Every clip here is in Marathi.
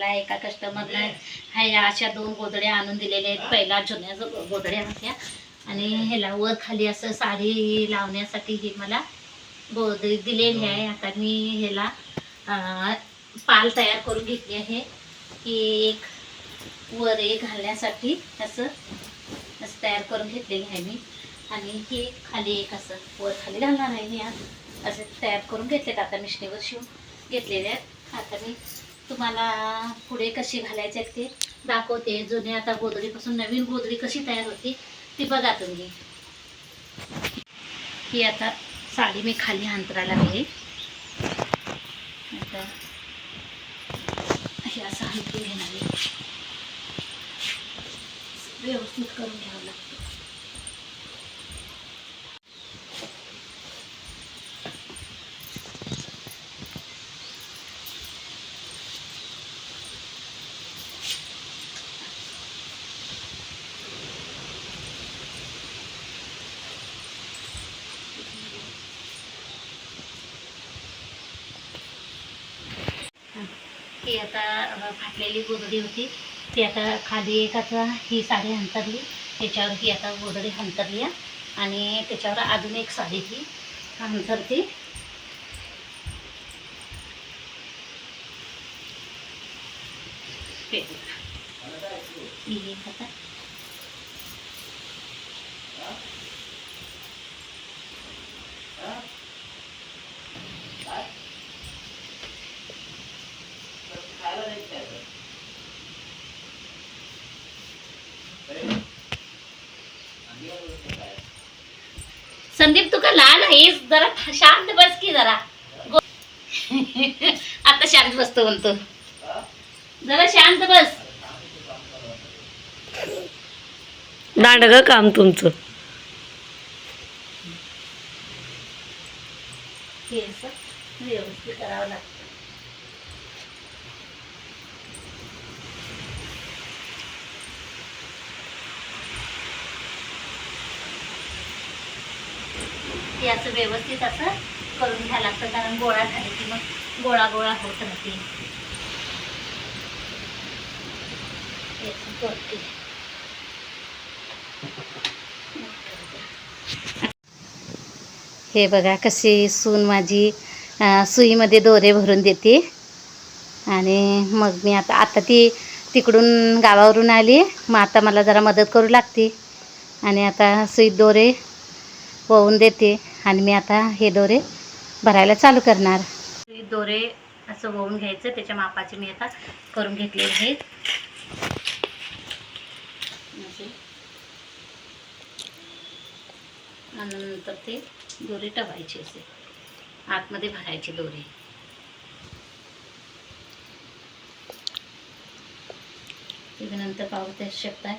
मला एका कस्टमरला ह्या अशा 2 गोधड्या आणून दिलेल्या आहेत. पहिला जुन्या गोधड्या होत्या आणि ह्याला वर खाली असं साडी लावण्यासाठी ही मला गोधडी दिलेली आहे. आता मी ह्याला पाल तयार करून घेतली आहे की एक वर एक घालण्यासाठी असं तयार करून घेतलेली आहे मी. आणि हे खाली एक असं वर खाली घालणार आहे. मी असे तयार करून घेतलेत. आता मिशनीवर शिवून घेतलेले आहेत. आता मी तुम्हाला पुढे कशी घालायचे आहेत ते दाखवते. जुन्या आता गोधडीपासून नवीन गोधडी कशी तयार होती ती बघा तुम्ही. ही आता साडी मी खाली अंतराला लागली. आता हे असं हलकी घेणार आहे. व्यवस्थित करून घ्यावं लागतं. ही आता फाटलेली गोधडी होती ती आता खाली एक आता ही साडी अंतरली, त्याच्यावर ही आता गोधडी अंतरली आणि त्याच्यावर अजून एक साडी ही अंतरते. ही एक आता संदीप तुका लाल आहेस जरा शांत बस की जरा. आता शांत बसतो म्हणतो. जरा शांत बस. दांडग काम तुमचं. व्यवस्थित करावं लागतं. ते असं व्यवस्थित असं करून घ्यायला लागतं कारण गोळा झाले की मग गोळा गोळा होत राहते. हे बघा कशी सून माझी सुईमध्ये दोरे भरून देते. आणि मग मी आता ती तिकडून गावावरून आली, मग आता मला जरा मदत करू लागते. आणि आता सुईत दोरे वळून देते आणि मी आता हे दोरे भरायला चालू करणार. दोरे असं वळून घ्यायचं, त्याच्या मापाचे मी आता करून घेतलेले आहेत. आणि नंतर ते दोरे टवायचे असे आतमध्ये भरायचे दोरे. त्याच्यानंतर पाहू शकता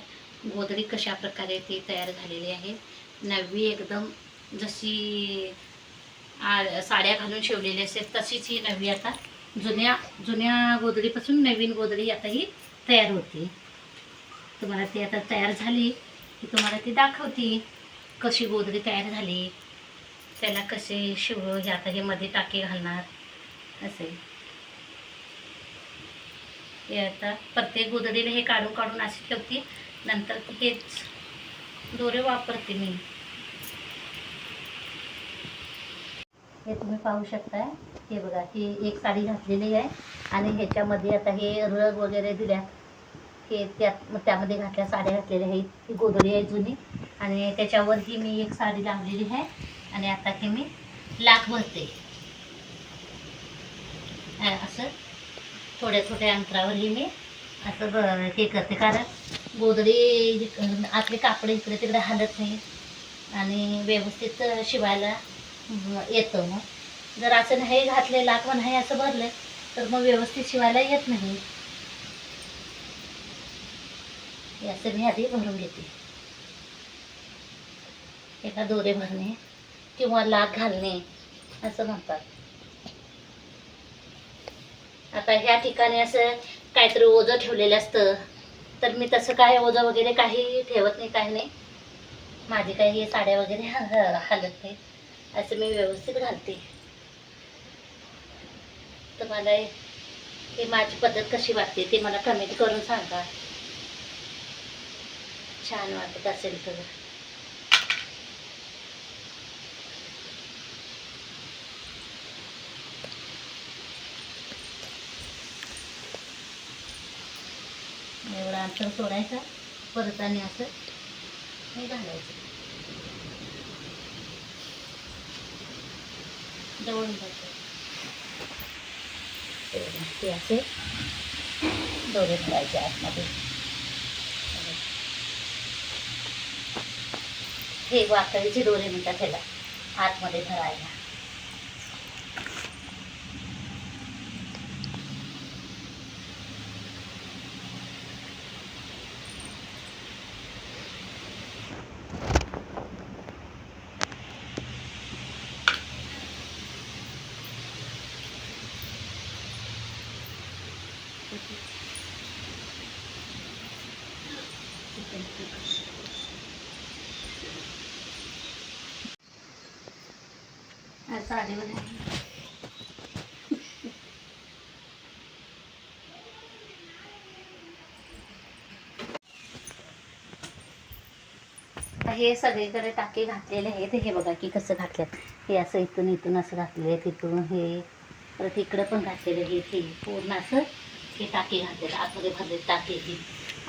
गोधडी कशा प्रकारे ती तयार झालेली आहे. नवी एकदम जशी साड्या घालून शिवलेली असेल तशीच ही नवी आता जुन्या गोधडीपासून नवीन गोधडी आता ही तयार होती. तुम्हाला ती आता तयार झाली की तुम्हाला ती दाखवते कशी गोधडी तयार झाली, त्याला कसे हे आता हे मध्ये टाके घालणार असे. हे आता प्रत्येक गोधडीला हे काढून काढून अशी ठेवते. नंतर हेच दोरे वापरते मी. हे तुम्ही पाहू शकताय. हे बघा ही एक साडी घातलेली आहे आणि ह्याच्यामध्ये आता हे रग वगैरे दिल्या हे त्यामध्ये घातल्या साड्या घातलेल्या आहेत. ही गोधडी आहे जुनी आणि त्याच्यावर ही मी एक साडी लावलेली आहे. आणि आता हे मी लाख भरते असं थोड्या थोड्या अंतरावर ही मी असं हे करते कारण गोधडी आतले कापड इकडे तिकडे हलत नाही आणि व्यवस्थित शिवायला येतं. मग जर असं नाही घातले लाख नाही असं भरलं तर मग व्यवस्थित शिवायला येत नाही. हे असं मी आधी भरून घेते. एका दोरे भरणे किंवा लाख घालणे असं म्हणतात. आता ह्या ठिकाणी असं काहीतरी ओझं ठेवलेलं असतं तर मी तसं काय ओझं वगैरे काही ठेवत नाही, काही नाही. माझी काही हे साड्या वगैरे हालत नाही असं मी व्यवस्थित घालते. तुम्हाला हे माझी पद्धत कशी वाटते ते मला कमेंट करून सांगा. छान वाटत असेल तर. एवढा अंतर सोडायचा, परत आणि असं हे घालायचं. जवळून घ्यायचं ते असे दोरे भरायचे आतमध्ये. हे वाकळीचे दोरे म्हणतात त्याला, आतमध्ये भरायला. साडीवर हे सगळीकडे टाके घातलेले आहेत. हे बघा की कसं घातल्यात. हे असं इथून इथून असं घातलेलं आहे, तिथून हे परत इकडं पण घातलेलं आहे. हे पूर्ण असं हे टाके घातलेलं, आतमध्ये भरले टाके. हे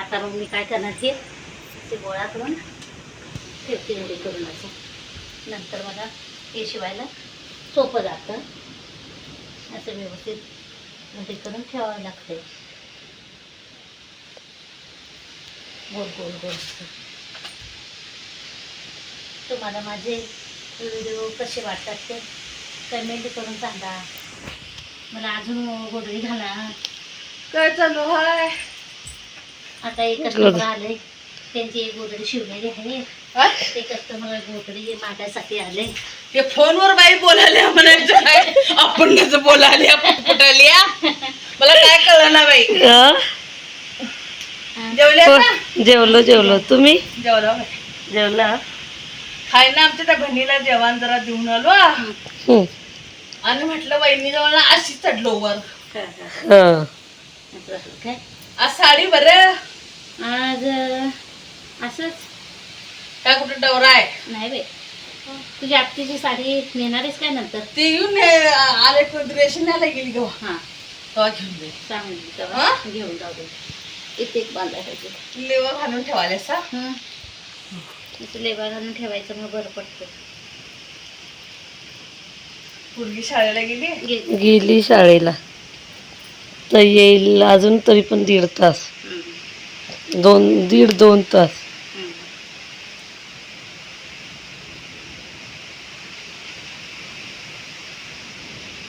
आता मग मी काय करणार, हे असे गोळा करून ठेवते घडी करून असं. नंतर मला हे शिवायला सोपं जातं. असं व्यवस्थित घडी करून ठेवावं लागते. गोल गोल गोल. तुम्हाला माझे व्हिडिओ कसे वाटतात ते कमेंट करून सांगा. मला अजून गोधडी घाला. काय चालू आहे आता एक कस्टमर आले, त्यांची एक गोधडी शिवलेली आहे. हा? ते कस्टमर गोधडी मागायसाठी आले. ते फोनवर बाई बोलायला म्हणायचं काय, आपण कसं बोलायला आपण कुठाली मला काय कळलं ना बाई. जेवल्या का? जेवलो जेवलो. तुम्ही जेवला बाई. जेवला? हाय ना, आमच्या त्या बहिणीला जेवण जरा देऊन आलो आणि म्हटलं बहिणी जवळ अशी चढलो वर. काय आज साडी बरं, आज असंच काय कुठं डवरा आहे नाही बाई. तुझी आत्तीची साडी नेणारच काय नंतर? ते येऊन आले रेशनाला गेली गं. हां तेव्हा घेऊन दे. सांगितली हा? तेव्हा घेऊन जाऊ दे. इथे एक बांधायचं. लेवा घालून ठेवायला सा. असं लेबा घालून ठेवायचं, मग बरं पडतं. मुलगी शाळेला गेली. गेली शाळेला. तर येईल अजून तरी पण 1.5 तास, 2 तास.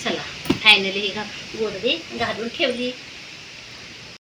चला फायनली ही गोधडी घालून ठेवली.